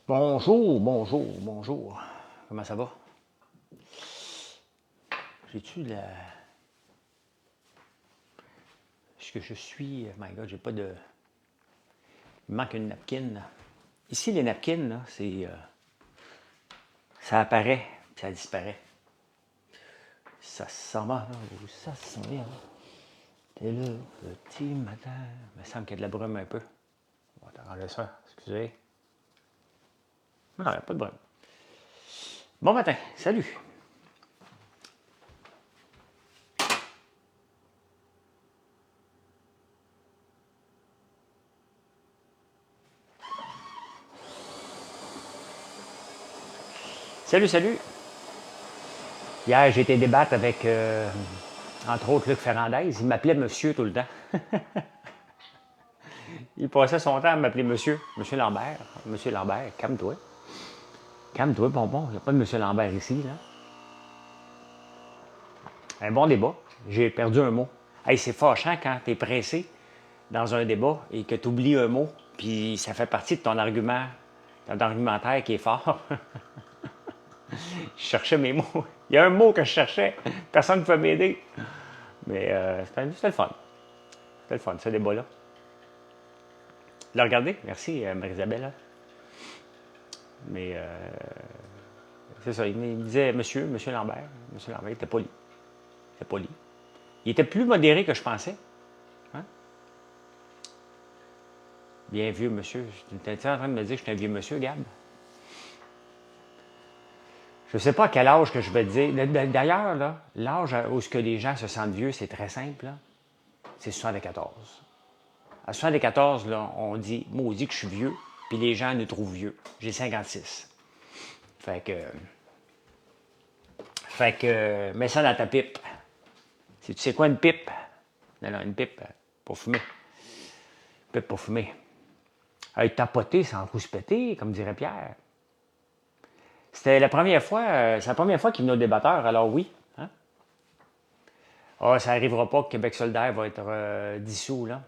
Bonjour, bonjour, bonjour. Comment ça va? J'ai-tu la... Est-ce que je suis... My God, j'ai pas de... Il me manque une napkin. Ici, les napkins, là, c'est... ça apparaît, puis ça disparaît. Ça s'en va, là, ou ça s'en vient. T'es là, petit matin. Il me semble qu'il y a de la brume un peu. On va t'arranger ça, excusez. Non, il n'y a pas de brume. Bon matin, salut. Salut, salut. Hier, j'ai été débattre avec, entre autres, Luc Ferrandez. Il m'appelait monsieur tout le temps. Il passait son temps à m'appeler monsieur. Monsieur Lambert. Monsieur Lambert, calme-toi. Calme-toi, bonbon. Il n'y a pas de monsieur Lambert ici, là. Un bon débat. J'ai perdu un mot. Hey, c'est fâchant quand tu es pressé dans un débat et que tu oublies un mot, puis ça fait partie de ton argument, ton argumentaire qui est fort. Je cherchais mes mots. Il y a un mot que je cherchais. Personne ne peut m'aider. Mais c'était le fun. C'était le fun, ce débat-là. Le regarder? Merci, Marie-Isabelle. Mais c'est ça, il me disait monsieur Lambert. Monsieur Lambert, il était poli. Il était poli. Il était plus modéré que je pensais. Hein? Bien vieux monsieur. Tu étais en train de me dire que je suis un vieux monsieur, Gab? Je ne sais pas à quel âge que je vais te dire. D'ailleurs, là, l'âge où ce que les gens se sentent vieux, c'est très simple. Là. C'est 74. À 74, là, on dit, maudit que je suis vieux, puis les gens nous trouvent vieux. J'ai 56. Fait que, mets ça dans ta pipe. Tu sais quoi une pipe? Non, une pipe pour fumer. Pipe pour fumer. Tapoter sans rouspéter, comme dirait Pierre. C'était la première fois, c'est la première fois qu'il venait au débatteur, alors oui. Hein? Ah, ça n'arrivera pas que Québec solidaire va être dissous, là.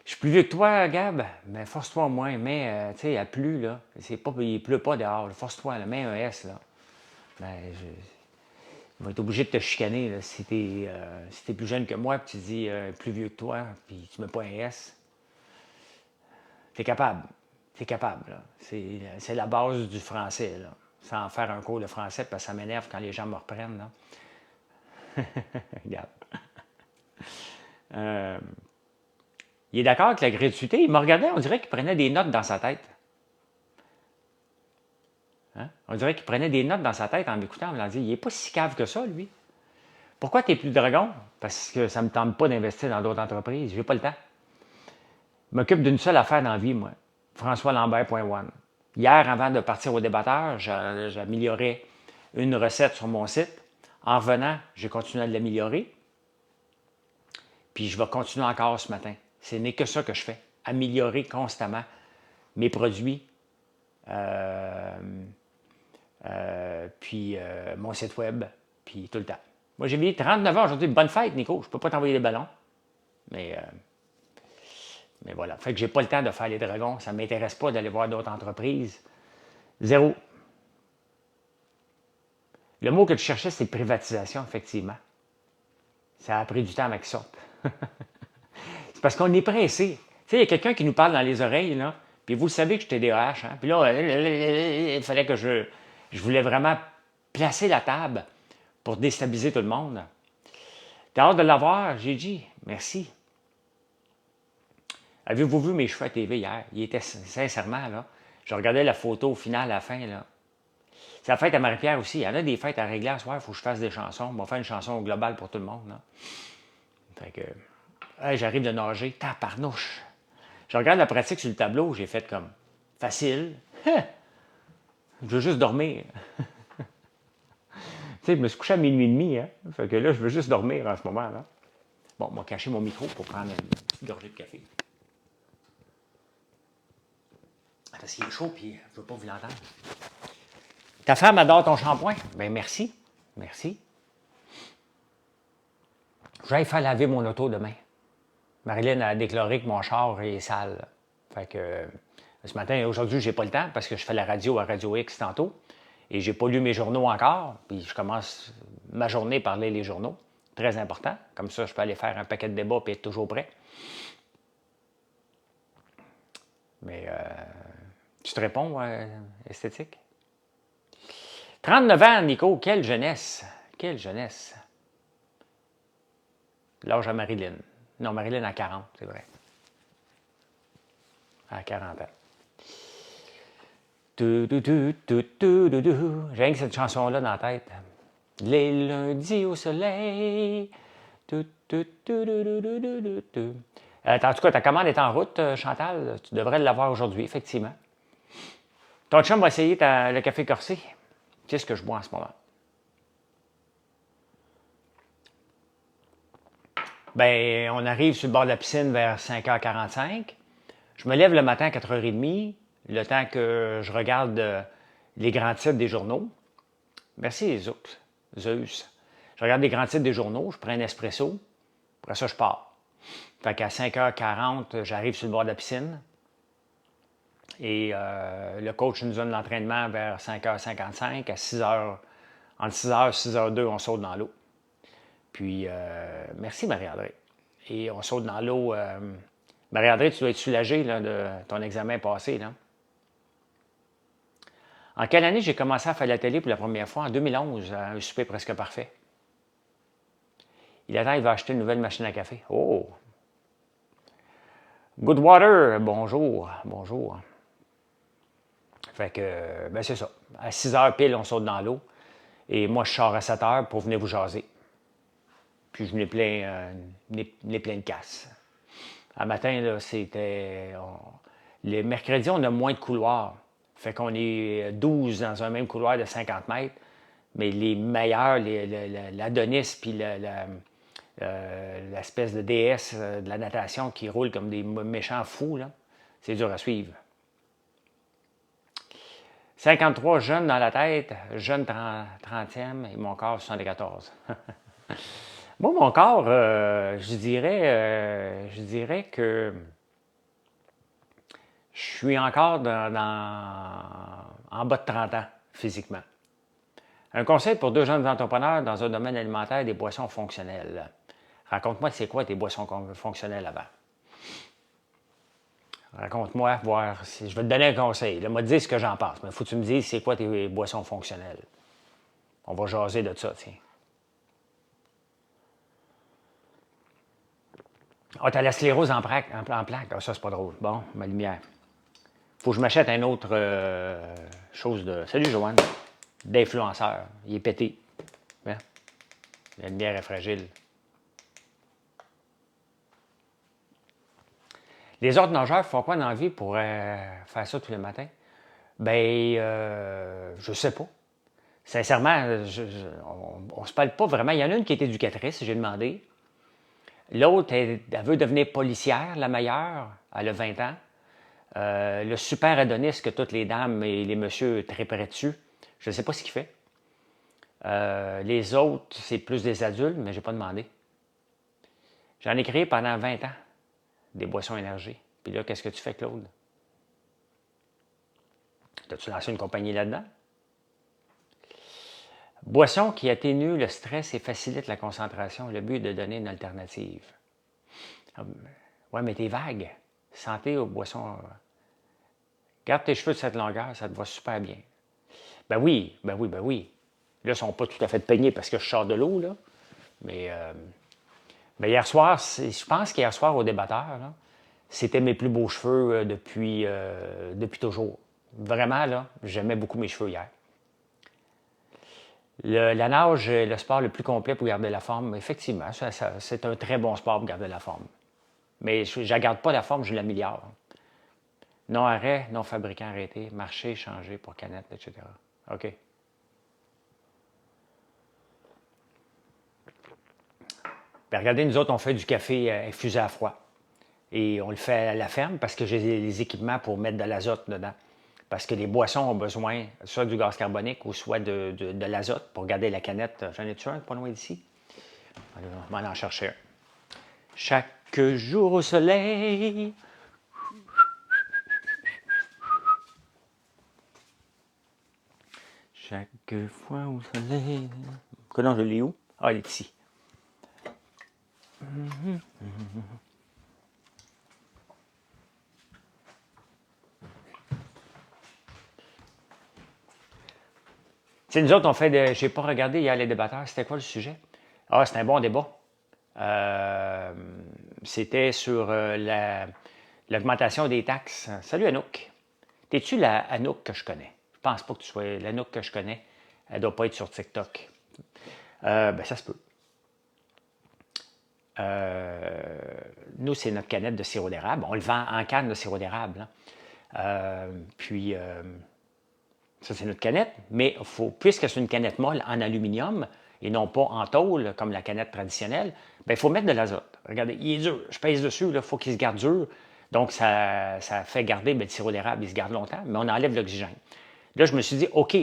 Je suis plus vieux que toi, Gab, mais force-toi au moins. Mais, tu sais, il plu, là. Il pleut pas dehors. Force-toi, là. Mets un S, là. Ben, il va être obligé de te chicaner, là. Si t'es plus jeune que moi, puis tu dis plus vieux que toi, puis tu mets pas un S, t'es capable. T'es capable, là. C'est la base du français, là. Sans faire un cours de français, parce que ça m'énerve quand les gens me reprennent, là. Regarde. Il est d'accord avec la gratuité. Il me regardait, on dirait qu'il prenait des notes dans sa tête. Hein? On dirait qu'il prenait des notes dans sa tête en m'écoutant, en me disant, il n'est pas si cave que ça, lui. Pourquoi tu n'es plus dragon? Parce que ça ne me tente pas d'investir dans d'autres entreprises. Je n'ai pas le temps. Je m'occupe d'une seule affaire dans la vie, moi. FrançoisLambert.one. Hier, avant de partir au débatteur, j'améliorais une recette sur mon site. En revenant, j'ai continué à l'améliorer. Puis je vais continuer encore ce matin. Ce n'est que ça que je fais. Améliorer constamment mes produits, puis mon site web, puis tout le temps. Moi, j'ai mis 39 ans aujourd'hui. Bonne fête, Nico. Je ne peux pas t'envoyer des ballons. Mais voilà. Fait que j'ai pas le temps de faire les dragons. Ça ne m'intéresse pas d'aller voir d'autres entreprises. Zéro. Le mot que tu cherchais, c'est privatisation, effectivement. Ça a pris du temps avec ça. C'est parce qu'on est pressé. Tu sais, il y a quelqu'un qui nous parle dans les oreilles, là, puis vous le savez que je suis TDAH, hein? Puis là, il fallait que je voulais vraiment placer la table pour déstabiliser tout le monde. T'as hâte de l'avoir? J'ai dit, merci. Avez-vous vu mes cheveux à TV hier? Il était sincèrement, là. Je regardais la photo au final, à la fin, là. C'est la fête à Marie-Pierre aussi. Il y en a des fêtes à régler à soir, il faut que je fasse des chansons. On va faire une chanson globale pour tout le monde, là. Fait que, j'arrive de nager, taparnouche. Je regarde la pratique sur le tableau, j'ai fait comme facile. Je veux juste dormir. Tu sais, je me suis couché à minuit et demi, hein. Fait que là, je veux juste dormir en ce moment, là. Bon, on va cacher mon micro pour prendre une petite gorgée de café. Parce qu'il est chaud, puis je ne veux pas vous l'entendre. Ta femme adore ton shampoing? Bien, merci. Merci. Je vais aller faire laver mon auto demain. Marilyn a déclaré que mon char est sale. Fait que Ce matin, aujourd'hui, j'ai pas le temps parce que je fais la radio à Radio X tantôt et j'ai pas lu mes journaux encore. Puis je commence ma journée par lire les journaux. Très important. Comme ça, je peux aller faire un paquet de débats et être toujours prêt. Mais tu te réponds, esthétique? 39 ans, Nico, quelle jeunesse! Quelle jeunesse! L'âge à Marilyn. Non, Marilyn a 40, c'est vrai. À 40 ans. J'ai rien que cette chanson-là dans la tête. Les lundis au soleil. En tout cas, ta commande est en route, Chantal. Tu devrais l'avoir aujourd'hui, effectivement. Ton chum va essayer le café corsé. Qu'est-ce que je bois en ce moment? Ben, on arrive sur le bord de la piscine vers 5h45. Je me lève le matin à 4h30, le temps que je regarde les grands titres des journaux. Merci, Zeus. Je regarde les grands titres des journaux, je prends un espresso, après ça, je pars. Fait qu'à 5h40, j'arrive sur le bord de la piscine. Et le coach nous donne l'entraînement vers 5h55. À 6h, entre 6h et 6h02, on saute dans l'eau. Puis, merci Marie-André. Et on saute dans l'eau. Marie-André, tu dois être soulagée là, de ton examen passé. Là. En quelle année j'ai commencé à faire la télé pour la première fois? En 2011, à un souper presque parfait. Il attend, il va acheter une nouvelle machine à café. Oh! Goodwater, bonjour. Bonjour. Fait que, ben c'est ça. À 6h pile, on saute dans l'eau. Et moi, je sors à 7h pour venir vous jaser. Puis je venais plein de casse. Un matin, là, c'était... Les mercredis, on a moins de couloirs. Fait qu'on est 12 dans un même couloir de 50 mètres. Mais les meilleurs, l'Adonis puis l'espèce de déesse de la natation qui roule comme des méchants fous, là, c'est dur à suivre. 53 jeunes dans la tête, jeune 30e et mon corps 74. Moi, mon corps, je dirais que je suis encore en bas de 30 ans, physiquement. Un conseil pour 2 jeunes entrepreneurs dans un domaine alimentaire des boissons fonctionnelles. Raconte-moi, c'est quoi tes boissons fonctionnelles avant? Raconte-moi, voir si je vais te donner un conseil. Là, moi, te dire ce que j'en pense. Mais il faut que tu me dises c'est quoi tes boissons fonctionnelles. On va jaser de ça, tiens. Ah, t'as la sclérose en plaques. Ah, ça, c'est pas drôle. Bon, ma lumière. Faut que je m'achète un autre chose de... Salut, Joanne. D'influenceur. Il est pété. Hein? La lumière est fragile. Les autres nageurs font quoi dans la vie pour faire ça tous les matins? Ben, je sais pas. Sincèrement, on se parle pas vraiment. Il y en a une qui est éducatrice, j'ai demandé. L'autre, elle veut devenir policière, la meilleure. Elle a 20 ans. Le super Adonis que toutes les dames et les messieurs triperaient dessus, je ne sais pas ce qu'il fait. Les autres, c'est plus des adultes, mais je n'ai pas demandé. J'en ai créé pendant 20 ans, des boissons énergie. Puis là, qu'est-ce que tu fais, Claude? As-tu lancé une compagnie là-dedans? Boisson qui atténue le stress et facilite la concentration. Le but est de donner une alternative. Ouais, mais t'es vague. Santé aux boissons. Garde tes cheveux de cette longueur, ça te va super bien. Ben oui. Là, ils ne sont pas tout à fait peignés parce que je sors de l'eau, là. Mais hier soir, je pense qu'hier soir, au débatteur, là, c'était mes plus beaux cheveux depuis toujours. Vraiment, là, j'aimais beaucoup mes cheveux hier. La nage est le sport le plus complet pour garder la forme. Effectivement, c'est un très bon sport pour garder la forme. Mais je ne garde pas la forme, je l'améliore. Non arrêt, non fabricant arrêté, marché, changé pour canette, etc. OK. Bien, regardez, nous autres, on fait du café infusé à froid. Et on le fait à la ferme parce que j'ai les équipements pour mettre de l'azote dedans. Parce que les boissons ont besoin soit du gaz carbonique ou soit de l'azote pour garder la canette. J'en ai-tu un pas loin d'ici? On va en chercher un. Chaque jour au soleil. Chaque fois au soleil. Comment je l'ai où? Ah, elle est ici. Tu sais, nous autres, on fait de. J'ai pas regardé hier les débatteurs. C'était quoi le sujet? Ah, c'était un bon débat. Euh, C'était sur l'augmentation des taxes. Salut Anouk. T'es-tu la Anouk que je connais? Je pense pas que tu sois l'Anouk que je connais. Elle doit pas être sur TikTok. Ben, ça se peut. Nous, c'est notre canette de sirop d'érable. On le vend en canne de sirop d'érable, hein. Puis, ça, c'est notre canette. Mais puisque c'est une canette molle en aluminium et non pas en tôle comme la canette traditionnelle, ben, il faut mettre de l'azote. Regardez, il est dur. Je pèse dessus, il faut qu'il se garde dur. Donc, ça fait garder, ben, le sirop d'érable, il se garde longtemps, mais on enlève l'oxygène. Là, je me suis dit, OK,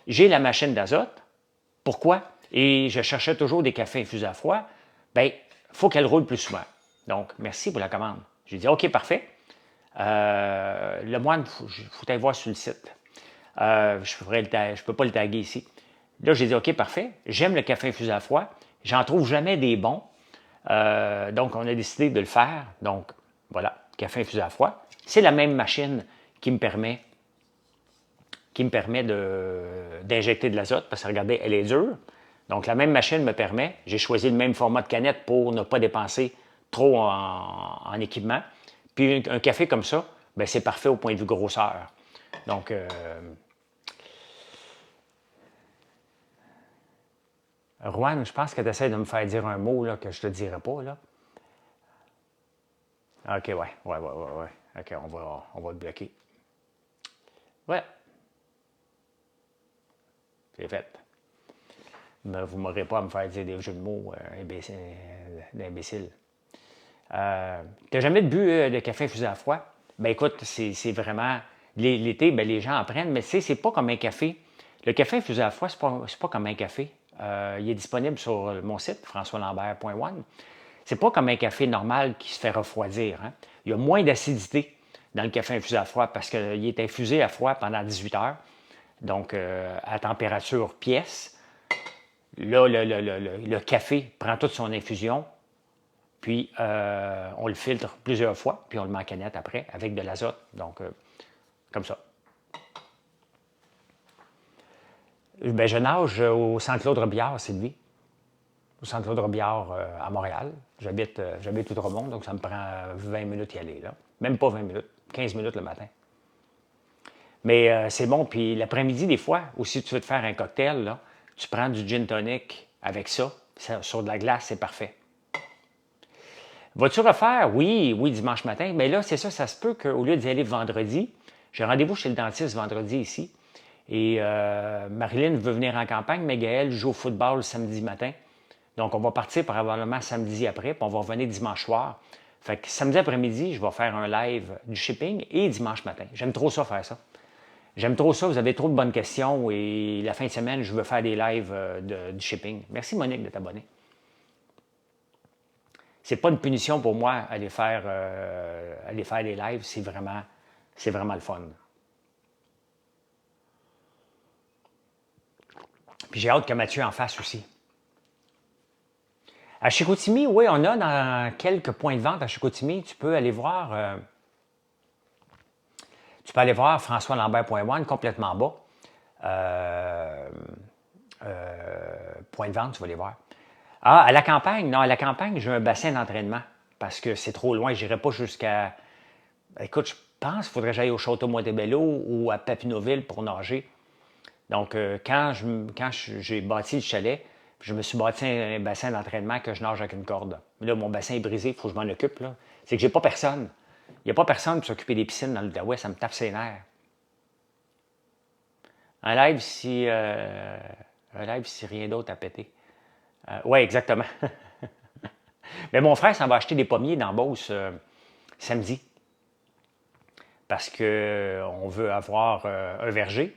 j'ai la machine d'azote. Pourquoi? Et je cherchais toujours des cafés infusés à froid. Bien, il faut qu'elle roule plus souvent. Donc, merci pour la commande. J'ai dit, OK, parfait. Le moine, il faut aller voir sur le site. Je ne peux pas le taguer ici. Là, j'ai dit, OK, parfait. J'aime le café infusé à froid. J'en trouve jamais des bons. Donc, on a décidé de le faire. Donc, voilà, café infusé à froid. C'est la même machine qui me permet d'injecter de l'azote, parce que regardez, elle est dure. Donc, la même machine me permet, j'ai choisi le même format de canette pour ne pas dépenser trop en équipement. Puis, un café comme ça, ben, c'est parfait au point de vue grosseur. Donc, Juan, je pense que tu essaies de me faire dire un mot là, que je ne te dirai pas. Là. OK, ouais. OK, on va le bloquer. Ouais, c'est fait. Mais vous ne m'aurez pas à me faire dire des jeux de mots d'imbéciles. T'as jamais bu de café infusé à froid? Ben écoute, c'est vraiment. L'été, ben, les gens en prennent, mais tu sais, c'est pas comme un café. Le café infusé à froid, c'est pas comme un café. Il est disponible sur mon site, françoislambert.one. C'est pas comme un café normal qui se fait refroidir, hein. Il y a moins d'acidité dans le café infusé à froid parce qu'il est infusé à froid pendant 18 heures. Donc, à température pièce. Là, le café prend toute son infusion, puis on le filtre plusieurs fois, puis on le met en canette après avec de l'azote. Donc, comme ça. Ben, je nage au Centre-Claude Robillard, Sylvie. Au Centre-Claude Robillard à Montréal. J'habite Outremont, donc ça me prend 20 minutes y aller. Là. Même pas 20 minutes, 15 minutes le matin. Mais c'est bon. Puis l'après-midi, des fois, ou si tu veux te faire un cocktail, là, tu prends du gin tonic avec ça. Sur de la glace, c'est parfait. Vas-tu refaire? Oui, dimanche matin. Mais là, c'est ça, ça se peut qu'au lieu d'y aller vendredi, j'ai rendez-vous chez le dentiste vendredi ici. Et Marilyn veut venir en campagne, mais Gaël joue au football samedi matin. Donc, on va partir probablement samedi après, puis on va revenir dimanche soir. Fait que samedi après-midi, je vais faire un live du shipping et dimanche matin. J'aime trop ça, faire ça. J'aime trop ça, vous avez trop de bonnes questions et la fin de semaine, je veux faire des lives du shipping. Merci Monique de t'abonner. C'est pas une punition pour moi aller faire des lives, c'est vraiment le fun. Puis j'ai hâte que Mathieu en fasse aussi. À Chicoutimi, oui, on a dans quelques points de vente à Chicoutimi. Tu peux aller voir françoislambert.one complètement bas. Point de vente, tu vas les voir. Ah, à la campagne? Non, à la campagne, j'ai un bassin d'entraînement parce que c'est trop loin. Je n'irai pas jusqu'à. Écoute, je pense qu'il faudrait que j'aille au Château-Montebello ou à Papineauville pour nager. Donc, quand j'ai bâti le chalet, je me suis bâti un bassin d'entraînement que je nage avec une corde. Mais là, mon bassin est brisé, il faut que je m'en occupe. Là. C'est que j'ai pas personne. Il n'y a pas personne pour s'occuper des piscines dans l'Outaouais, ça me tape ses nerfs. Un live si rien d'autre à péter. Oui, exactement. Mais mon frère s'en va acheter des pommiers dans Beauce samedi. Parce qu'on veut avoir un verger.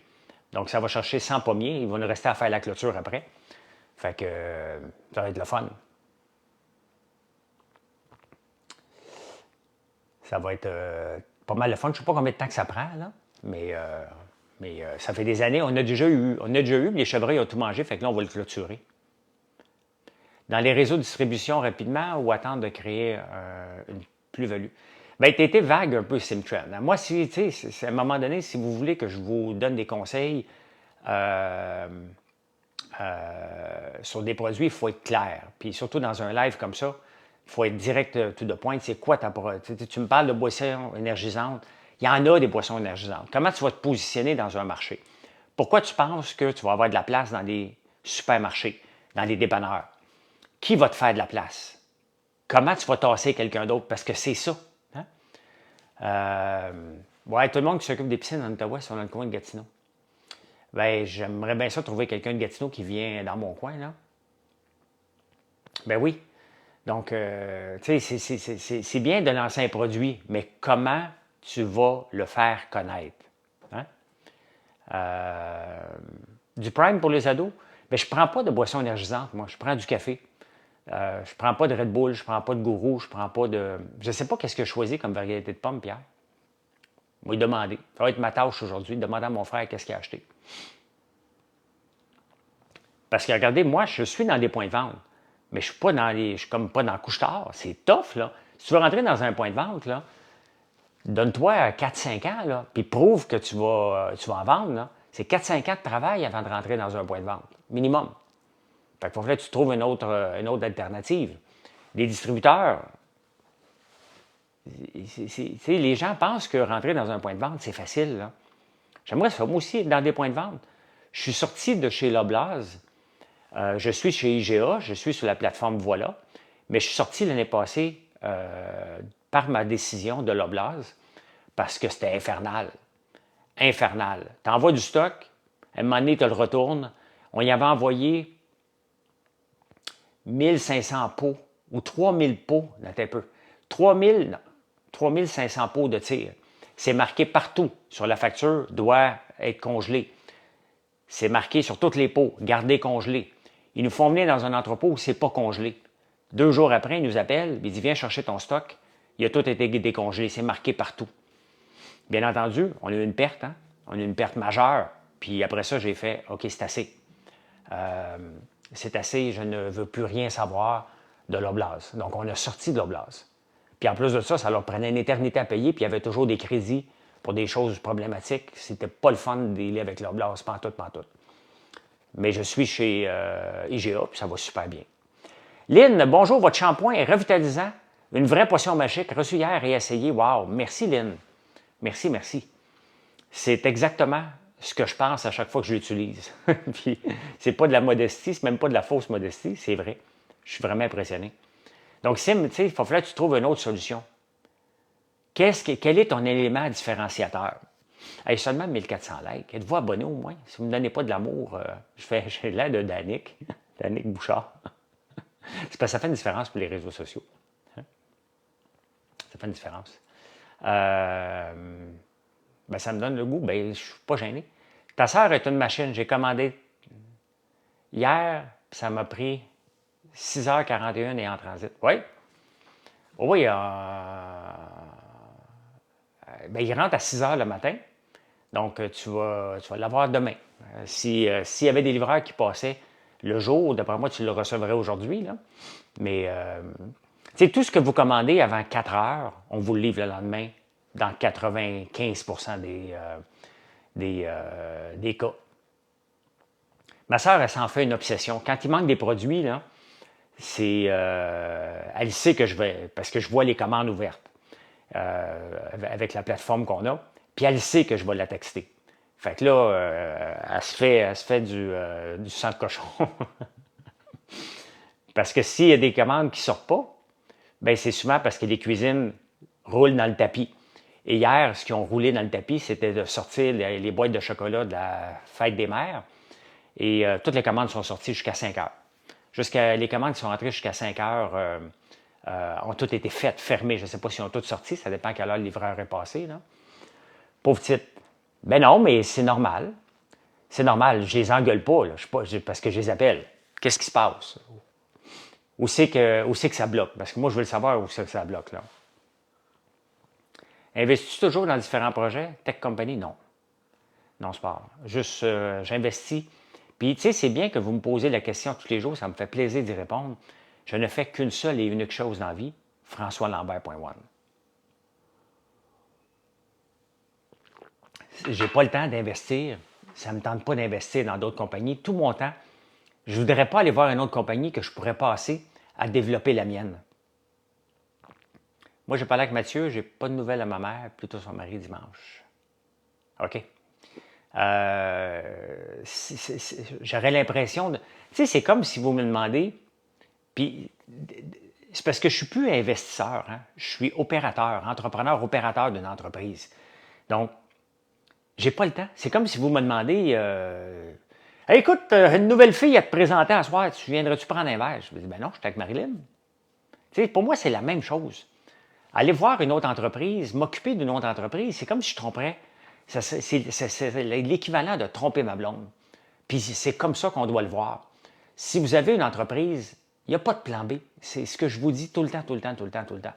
Donc, ça va chercher 100 pommiers. Il va nous rester à faire la clôture après. Fait que ça va être le fun. Ça va être pas mal le fun. Je ne sais pas combien de temps que ça prend, là. Mais Mais ça fait des années, on a déjà eu, les chevreuils ont tout mangé, fait que là, on va le clôturer. Dans les réseaux de distribution rapidement ou attendre de créer une plus-value? Bien, tu été vague un peu, Simtrend. Moi, si, tu sais, à un moment donné, si vous voulez que je vous donne des conseils sur des produits, il faut être clair. Puis surtout dans un live comme ça, il faut être direct tout de pointe. C'est quoi ta produit? Tu me parles de boissons énergisantes. Il y en a des boissons énergisantes. Comment tu vas te positionner dans un marché? Pourquoi tu penses que tu vas avoir de la place dans des supermarchés, dans les dépanneurs? Qui va te faire de la place? Comment tu vas tasser quelqu'un d'autre? Parce que c'est ça. Hein? Ouais, tout le monde qui s'occupe des piscines en Ottawa sont dans le coin de Gatineau. Ben, j'aimerais bien ça trouver quelqu'un de Gatineau qui vient dans mon coin, là. Ben oui. Donc, tu sais, c'est bien de lancer un produit, mais comment tu vas le faire connaître? Hein? Du Prime pour les ados? Bien, je ne prends pas de boisson énergisante, moi. Je prends du café. Je ne prends pas de Red Bull, je ne prends pas de Gourou, je prends pas de... Je ne sais pas qu'est-ce que je choisis comme variété de pommes, Pierre. Moi, il demander. Ça va être ma tâche aujourd'hui, de demander à mon frère qu'est-ce qu'il a acheté. Parce que, regardez, moi, je suis dans des points de vente, mais je ne suis comme pas dans le couche-tard. C'est tough, là. Si tu veux rentrer dans un point de vente, là, donne-toi 4-5 ans, là, puis prouve que tu vas en vendre, là. C'est 4-5 ans de travail avant de rentrer dans un point de vente, minimum. Fait qu'il faudrait que tu trouves une autre alternative. Les distributeurs, les gens pensent que rentrer dans un point de vente, c'est facile. Là. J'aimerais ça, moi aussi, être dans des points de vente. Je suis sorti de chez Loblaws. Je suis chez IGA, je suis sur la plateforme Voilà, mais je suis sorti l'année passée par ma décision de Loblaws parce que c'était infernal. Infernal. Tu envoies du stock, à un moment donné, tu le retournes. On y avait envoyé 1500 pots ou 3000 pots, un peu. 3500 pots de tir. C'est marqué partout sur la facture, doit être congelé. C'est marqué sur toutes les pots, garder congelé. Ils nous font venir dans un entrepôt où c'est pas congelé. 2 jours après, ils nous appellent, ils disent viens chercher ton stock. Il a tout été décongelé, c'est marqué partout. Bien entendu, on a eu une perte, hein? On a eu une perte majeure. Puis après ça, j'ai fait OK, c'est assez. C'est assez, je ne veux plus rien savoir de Loblaws. Donc, on a sorti de Loblaws. Puis en plus de ça, ça leur prenait une éternité à payer, puis il y avait toujours des crédits pour des choses problématiques. C'était pas le fun de dealer avec Loblaws, pantoute. Mais je suis chez IGA, puis ça va super bien. Lynn, bonjour, votre shampoing est revitalisant. Une vraie potion magique, reçue hier et essayée. Wow, merci Lynn. Merci. C'est exactement ce que je pense à chaque fois que je l'utilise. Puis, c'est pas de la modestie, c'est même pas de la fausse modestie, c'est vrai. Je suis vraiment impressionné. Donc, Sim, tu sais, il va falloir que tu trouves une autre solution. Quel est ton élément différenciateur? Hey, seulement 1400 likes. Êtes-vous abonné au moins? Si vous ne me donnez pas de l'amour, j'ai l'air de Danick, Danick Bouchard. C'est parce que ça fait une différence pour les réseaux sociaux. Hein? Ça fait une différence. Ben, ça me donne le goût. Ben, je ne suis pas gêné. Ta sœur est une machine. J'ai commandé hier, ça m'a pris 6h41 et en transit. Oui. Oui, ben, il rentre à 6h le matin. Donc, tu vas l'avoir demain. S'il y avait des livreurs qui passaient le jour, d'après moi, tu le recevrais aujourd'hui. Là. Mais, tu sais, tout ce que vous commandez avant 4 heures, on vous le livre le lendemain dans 95% des cas. Ma sœur, elle s'en fait une obsession. Quand il manque des produits, là, elle sait que je vais, parce que je vois les commandes ouvertes avec la plateforme qu'on a, puis elle sait que je vais la texter. Fait que là, elle se fait du sang de cochon. Parce que s'il y a des commandes qui ne sortent pas, ben c'est souvent parce que les cuisines roulent dans le tapis. Et hier, ce qu'ils ont roulé dans le tapis, c'était de sortir les boîtes de chocolat de la fête des mères. Et toutes les commandes sont sorties jusqu'à 5 heures. Les commandes qui sont rentrées jusqu'à 5 heures ont toutes été faites, fermées. Je ne sais pas si elles ont toutes sorti, ça dépend à quelle heure le livreur est passé. Là. Pauvre petite. Ben non, mais c'est normal. C'est normal, je les engueule pas, là. Parce que je les appelle. Qu'est-ce qui se passe? Où c'est que ça bloque? Parce que moi, je veux le savoir où c'est que ça bloque. Là. Investis-tu toujours dans différents projets? Tech Company, non. non sport. Juste, j'investis. Puis, tu sais, c'est bien que vous me posez la question tous les jours, ça me fait plaisir d'y répondre. Je ne fais qu'une seule et unique chose dans la vie, françoislambert.one. J'ai pas le temps d'investir, ça ne me tente pas d'investir dans d'autres compagnies. Tout mon temps, je ne voudrais pas aller voir une autre compagnie que je pourrais passer à développer la mienne. Moi, j'ai parlé avec Mathieu, j'ai pas de nouvelles à ma mère, plutôt son mari dimanche. OK? J'aurais l'impression de... Tu sais, c'est comme si vous me demandez, puis c'est parce que je suis plus investisseur, hein? Je suis opérateur, entrepreneur, opérateur d'une entreprise. Donc, j'ai pas le temps. C'est comme si vous me demandez, hey, écoute, une nouvelle fille à te présenter à soir, tu viendrais-tu prendre un verre? Je me dis, ben non, je suis avec Marilyn. Tu sais, pour moi, c'est la même chose. Aller voir une autre entreprise, m'occuper d'une autre entreprise, c'est comme si je tromperais. C'est l'équivalent de tromper ma blonde. Puis c'est comme ça qu'on doit le voir. Si vous avez une entreprise, il n'y a pas de plan B. C'est ce que je vous dis tout le temps, tout le temps, tout le temps, tout le temps.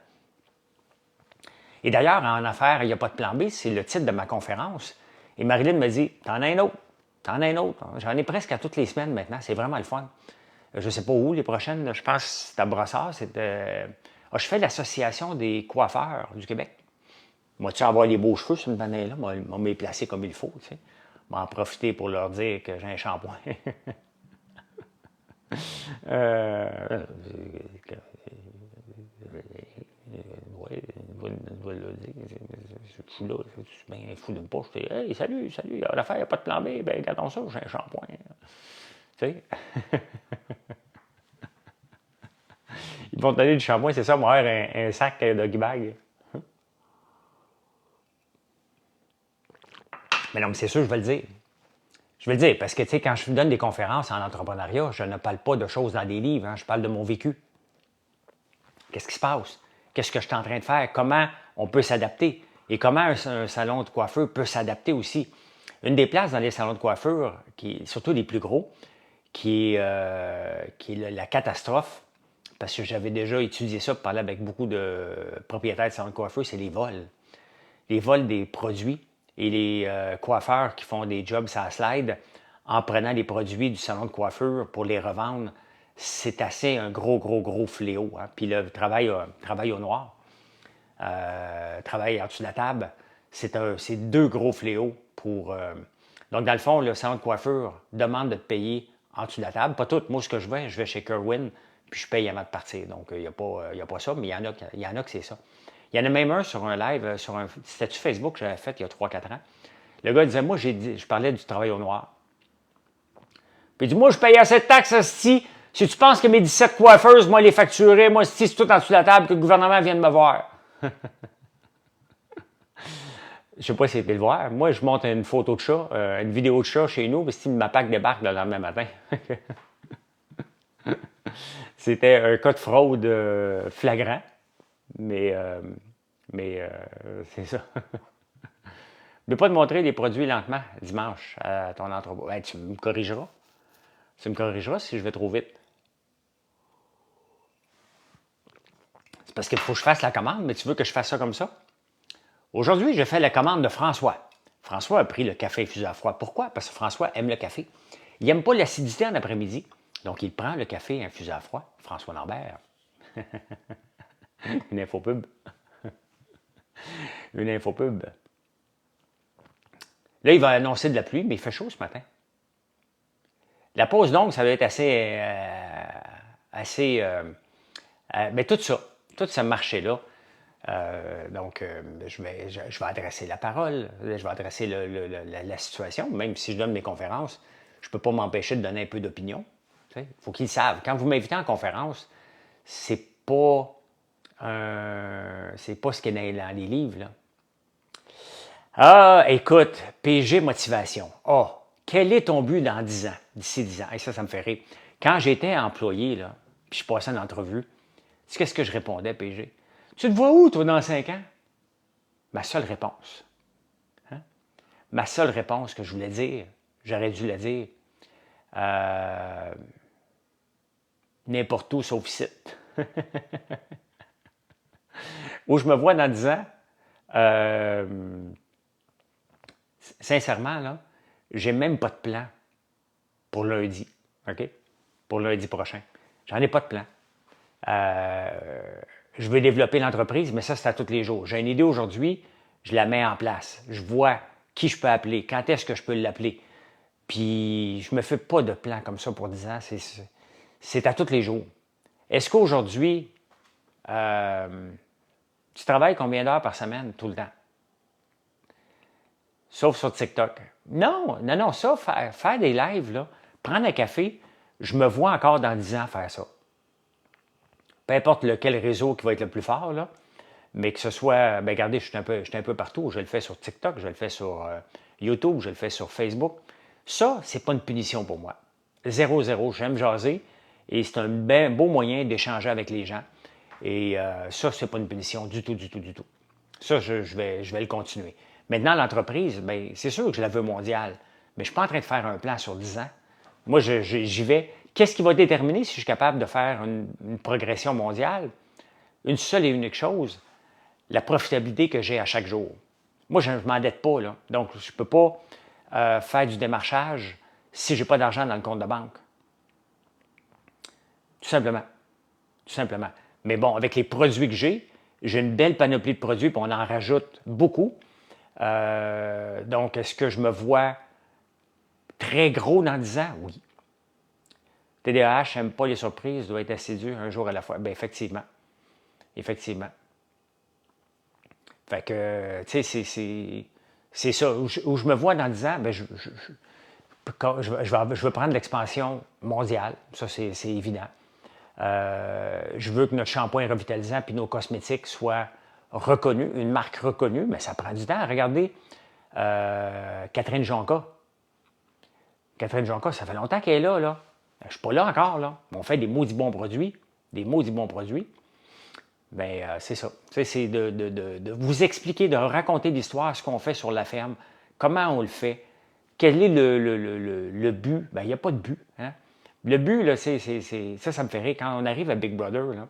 Et d'ailleurs, en affaires, il n'y a pas de plan B, c'est le titre de ma conférence. Et Marilyn me dit, t'en as un autre, t'en as un autre. J'en ai presque à toutes les semaines maintenant, c'est vraiment le fun. Je ne sais pas où, les prochaines, je pense que c'est à Brossard. Je fais l'association des coiffeurs du Québec. Moi-tu avoir les beaux cheveux sur une année-là, moi, me placer comme il faut, tu sais. M'en profiter pour leur dire que j'ai un shampoing. Oui, je dois le dire. Je suis là, je suis bien fou d'une poche. Hey, salut, l'affaire, il n'y a pas de plan B. Ben, regardons ça, j'ai un shampoing. Tu sais? Ils vont te donner du shampoing, c'est ça, moi, un sac de doggy bag. Mais non, mais c'est sûr, je vais le dire. Je vais le dire, parce que, tu sais, quand je donne des conférences en entrepreneuriat, je ne parle pas de choses dans des livres, hein, je parle de mon vécu. Qu'est-ce qui se passe? Qu'est-ce que je suis en train de faire? Comment on peut s'adapter? Et comment un salon de coiffeur peut s'adapter aussi? Une des places dans les salons de coiffure, surtout les plus gros, qui est la catastrophe, parce que j'avais déjà étudié ça, parler avec beaucoup de propriétaires de salons de coiffure, c'est les vols. Les vols des produits et les coiffeurs qui font des jobs sur la slide en prenant les produits du salon de coiffure pour les revendre, c'est assez un gros fléau. Hein? Puis le travail au noir, travail en dessous de la table, c'est deux gros fléaux pour... Donc, dans le fond, le salon de coiffure demande de te payer en dessous de la table. Pas tout. Moi, ce que je vais chez Kerwin, puis je paye avant de partir. Donc, il n'y a pas ça, mais il y en a que c'est ça. Il y en a même un sur un live, sur un statut Facebook que j'avais fait il y a 3-4 ans. Le gars disait, moi, je parlais du travail au noir. Puis il dit, moi, je paye assez de taxes, si tu penses que mes 17 coiffeuses, moi, les facturer, moi, c'est tout en dessous de la table que le gouvernement vient de me voir. Je ne sais pas si c'était le voir. Moi, je monte une photo de chat, une vidéo de chat chez nous, puis si ma PAC débarque le lendemain matin. C'était un cas de fraude flagrant, mais c'est ça. Ne pas te montrer des produits lentement dimanche à ton entrepôt. Ben, tu me corrigeras. Tu me corrigeras si je vais trop vite. C'est parce qu'il faut que je fasse la commande, mais tu veux que je fasse ça comme ça? Aujourd'hui, je fais la commande de François. François a pris le café infusé à froid. Pourquoi? Parce que François aime le café. Il n'aime pas l'acidité en après-midi. Donc, il prend le café infusé à froid. François Lambert. Une infopub. Une infopub. Là, il va annoncer de la pluie, mais il fait chaud ce matin. La pause longue, ça va être mais tout ce marché-là. Je vais adresser la parole, je vais adresser la situation. Même si je donne mes conférences, je ne peux pas m'empêcher de donner un peu d'opinion. Il faut qu'ils le savent. Quand vous m'invitez en conférence, c'est pas ce qui est dans les livres, là. Ah, écoute, PG Motivation. Ah, quel est ton but dans 10 ans, d'ici 10 ans? Et ça me fait rire. Quand j'étais employé, là, puis je passais une entrevue, tu sais qu'est-ce que je répondais, PG? Tu te vois où, toi, dans 5 ans? Ma seule réponse. Hein? Ma seule réponse que je voulais dire, j'aurais dû la dire, n'importe où sauf ici. Où je me vois dans 10 ans, sincèrement, là, j'ai même pas de plan pour lundi, OK? Pour lundi prochain. J'en ai pas de plan. Je veux développer l'entreprise, mais ça, c'est à tous les jours. J'ai une idée aujourd'hui, je la mets en place. Je vois qui je peux appeler, quand est-ce que je peux l'appeler. Puis, je me fais pas de plan comme ça pour 10 ans. C'est à tous les jours. Est-ce qu'aujourd'hui, tu travailles combien d'heures par semaine, tout le temps? Sauf sur TikTok. Non, non, non, ça, faire des lives, là, prendre un café, je me vois encore dans 10 ans faire ça. Peu importe lequel réseau qui va être le plus fort, là, mais que ce soit, ben regardez, je suis un peu partout. Je le fais sur TikTok, je le fais sur YouTube, je le fais sur Facebook. Ça, c'est pas une punition pour moi. 0-0, j'aime jaser et c'est un beau moyen d'échanger avec les gens. Et ça, c'est pas une punition du tout, du tout, du tout. Ça, je vais le continuer. Maintenant, l'entreprise, bien, c'est sûr que je la veux mondiale, mais je ne suis pas en train de faire un plan sur 10 ans. Moi, j'y vais. Qu'est-ce qui va déterminer si je suis capable de faire une progression mondiale? Une seule et unique chose, la profitabilité que j'ai à chaque jour. Moi, je ne m'endette pas, là. Donc, je ne peux pas faire du démarchage si je n'ai pas d'argent dans le compte de banque. Tout simplement. Tout simplement. Mais bon, avec les produits que j'ai une belle panoplie de produits, puis on en rajoute beaucoup. Donc, est-ce que je me vois très gros dans 10 ans? Oui. TDAH n'aime pas les surprises, doit être assidu un jour à la fois. Bien, effectivement. Effectivement. Fait que, tu sais, c'est ça. Où je me vois dans 10 ans, bien, je veux prendre l'expansion mondiale. Ça, c'est évident. Je veux que notre shampoing revitalisant puis nos cosmétiques soient reconnus, une marque reconnue, mais ça prend du temps. Regardez Catherine Jonca. Catherine Jonca, ça fait longtemps qu'elle est là, là. Je ne suis pas là encore, là. On fait des maudits bons produits. Des maudits bons produits. Bien, c'est ça. C'est de vous expliquer, de raconter l'histoire, ce qu'on fait sur la ferme, comment on le fait, quel est le but. Bien, il n'y a pas de but. Hein? Le but, là, ça me fait rire. Quand on arrive à Big Brother, là,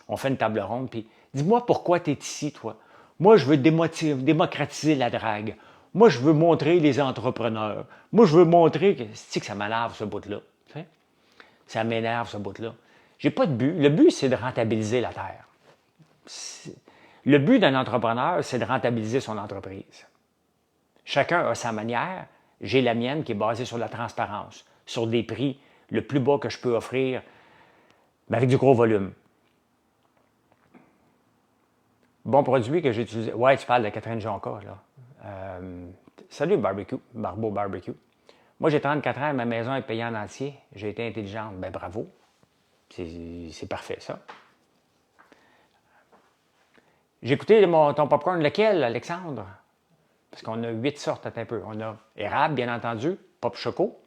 on fait une table ronde, puis dis-moi pourquoi tu es ici, toi. Moi, je veux démocratiser la drague. Moi, je veux montrer les entrepreneurs. Moi, je veux montrer que ça m'énerve, ce bout-là. Ça m'énerve, ce bout-là. J'ai pas de but. Le but, c'est de rentabiliser la terre. Le but d'un entrepreneur, c'est de rentabiliser son entreprise. Chacun a sa manière. J'ai la mienne qui est basée sur la transparence, sur des prix le plus bas que je peux offrir, mais avec du gros volume. Bon produit que j'ai utilisé. Ouais, tu parles de Catherine Jonca, là. Salut Barbeau Barbecue. Moi, j'ai 34 ans, ma maison est payée en entier. J'ai été intelligente. Ben bravo. C'est parfait, ça. J'ai écouté ton popcorn. Lequel, Alexandre? Parce qu'on a 8 sortes, un peu. On a érable, bien entendu, pop choco,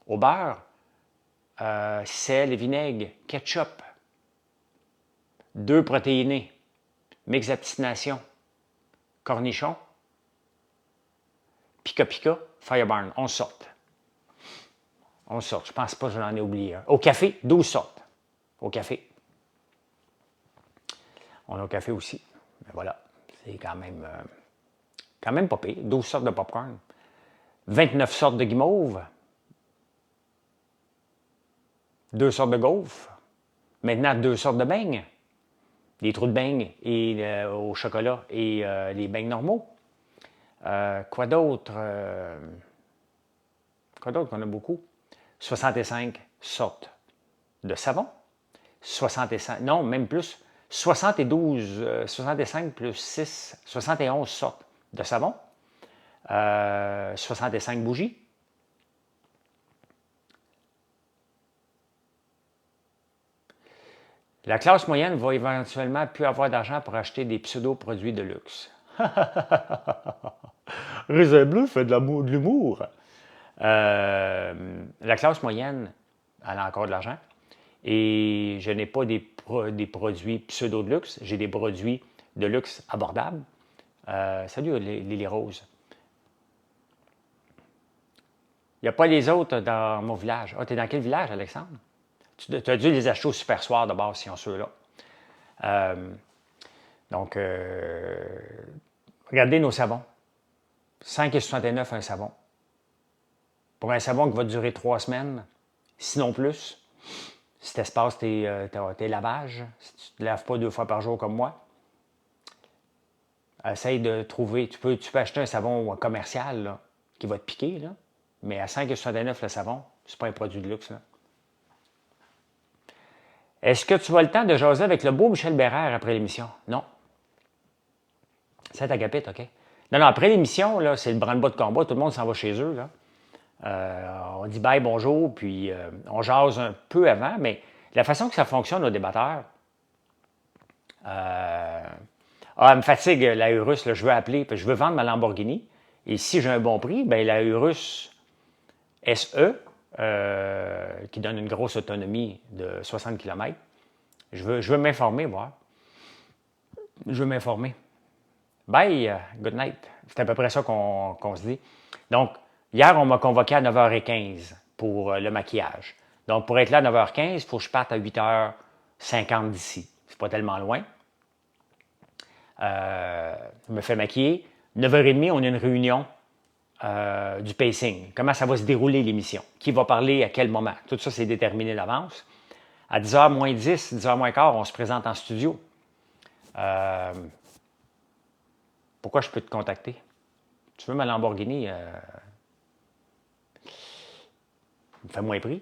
au beurre, sel et vinaigre, ketchup, 2 protéinés, mix à destination, cornichon, Pika Pika, Fireburn, 11 sortes. 11 sortes, je pense pas que j'en ai oublié un. Au café, 12 sortes. Au café. On a au café aussi. Mais voilà, c'est quand même pas pire. 12 sortes de popcorn. 29 sortes de guimauve. 2 sortes de gaufres. Maintenant, 2 sortes de beignes. Des trous de beignes et, au chocolat et les beignes normaux. Quoi d'autre? Quoi d'autre qu'on a beaucoup? 65 sortes de savon. 65, non, même plus. 65 plus 6, 71 sortes de savon. 65 bougies. La classe moyenne va éventuellement plus avoir d'argent pour acheter des pseudo-produits de luxe. Raisin Bleu fait de l'humour. La classe moyenne, elle a encore de l'argent. Et je n'ai pas des produits pseudo de luxe, j'ai des produits de luxe abordables. Salut Lily Rose. Il n'y a pas les autres dans mon village. Ah, tu es dans quel village, Alexandre? Tu as dû les acheter au Super Soir de base, si on ceux-là. Donc, regardez nos savons. 5,69 un savon. pour un savon qui va durer 3 semaines, sinon plus, si tu espaces tes lavages, si tu ne te laves pas 2 fois par jour comme moi, essaye de trouver, tu peux acheter un savon commercial là, qui va te piquer, là, mais à 5,69 le savon, c'est pas un produit de luxe. Là. Est-ce que tu as le temps de jaser avec le beau Michel Bérère après l'émission? Non. 7 agapites, OK. Non, après l'émission, là, c'est le branle-bas de combat, tout le monde s'en va chez eux. Là. On dit bye, bonjour, puis on jase un peu avant, mais la façon que ça fonctionne au débatteur, elle me fatigue la Urus, là, je veux appeler, puis je veux vendre ma Lamborghini, et si j'ai un bon prix, bien la Urus SE, qui donne une grosse autonomie de 60 km, je veux m'informer, voir. Je veux m'informer. Bye, good night. C'est à peu près ça qu'on se dit. Donc, hier, on m'a convoqué à 9h15 pour le maquillage. Donc, pour être là à 9h15, il faut que je parte à 8h50 d'ici. C'est pas tellement loin. Je me fais maquiller. 9h30, on a une réunion du pacing. Comment ça va se dérouler l'émission? Qui va parler à quel moment? Tout ça, c'est déterminé d'avance. À 10h moins 10, 10h moins quart, on se présente en studio. Pourquoi je peux te contacter? Tu veux ma Lamborghini? Fais-moi un prix.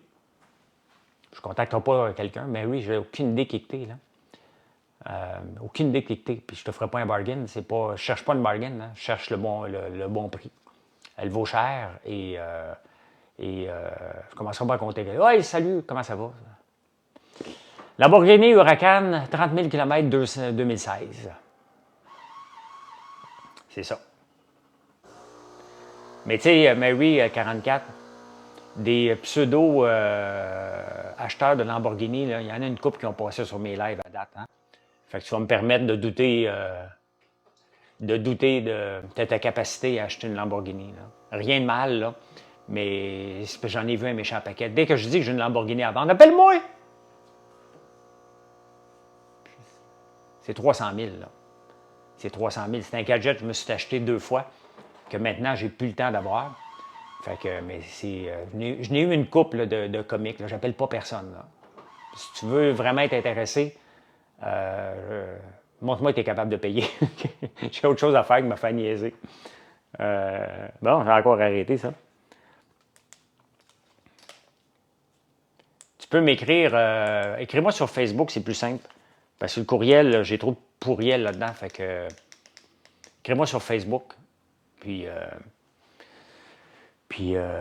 Je ne contacterai pas quelqu'un, mais oui, j'ai aucune idée qui t'es, là. Aucune idée qui t'es. Puis je te ferai pas un bargain. C'est pas, je cherche pas une bargain, hein. Je cherche le bon prix. Elle vaut cher et je commencerai pas à compter. Ouais, salut, comment ça va? Lamborghini Huracan, 30 000 km 2016. C'est ça. Mais tu sais, Mary 44, des pseudo-acheteurs de Lamborghini, là, il y en a une couple qui ont passé sur mes lives à date. Hein? Fait que tu vas me permettre de douter de ta capacité à acheter une Lamborghini. Là. Rien de mal, là, mais j'en ai vu un méchant paquet. Dès que je dis que j'ai une Lamborghini à vendre, appelle-moi! C'est 300 000. Là. C'est 300 000. C'est un gadget que je me suis acheté 2 fois, que maintenant, j'ai plus le temps d'avoir. Fait que, mais c'est. Je n'ai eu une couple de comiques. Là. J'appelle pas personne. Là. Si tu veux vraiment être intéressé, montre-moi que tu es capable de payer. J'ai autre chose à faire que me faire niaiser. Bon, j'ai encore arrêté ça. Tu peux m'écrire. Écris-moi sur Facebook, c'est plus simple. Parce que le courriel, j'ai trop de pourriel là-dedans. Fait que. Écris-moi sur Facebook. Puis je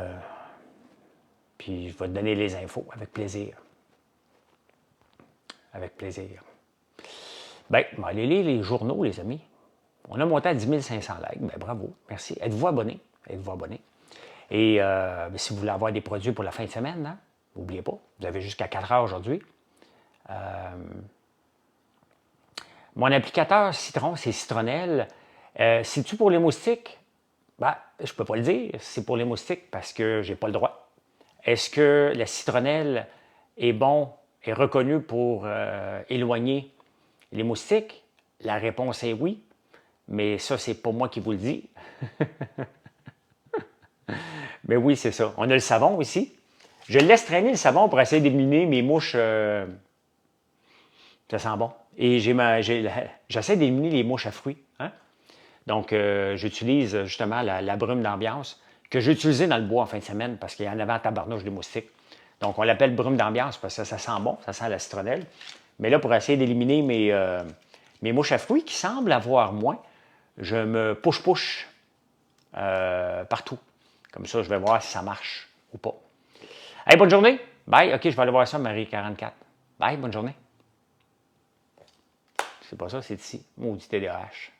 vais te donner les infos avec plaisir. Avec plaisir. Bien, allez lire les journaux, les amis. On a monté à 10 500 likes. Bien, bravo, merci. Êtes-vous abonné? Êtes-vous abonné? Et si vous voulez avoir des produits pour la fin de semaine, hein, n'oubliez pas, vous avez jusqu'à 4 heures aujourd'hui. Mon applicateur Citron, c'est Citronnelle. C'est-tu pour les moustiques? Ben, je ne peux pas le dire, c'est pour les moustiques parce que je n'ai pas le droit. Est-ce que la citronnelle est reconnue pour éloigner les moustiques? La réponse est oui, mais ça, c'est pas moi qui vous le dis. Mais oui, c'est ça. On a le savon ici. Je laisse traîner le savon pour essayer d'éliminer mes mouches. Ça sent bon. Et j'essaie d'éliminer les mouches à fruits. Hein? Donc, j'utilise justement la brume d'ambiance que j'ai utilisée dans le bois en fin de semaine parce qu'il y en avait en tabarnouche des moustiques. Donc, on l'appelle brume d'ambiance parce que ça sent bon, ça sent la citronnelle. Mais là, pour essayer d'éliminer mes mouches à fruits qui semblent avoir moins, je me push partout. Comme ça, je vais voir si ça marche ou pas. Hey, bonne journée! Bye! OK, je vais aller voir ça, Marie44. Bye, bonne journée! C'est pas ça, c'est ici. Maudit TDAH.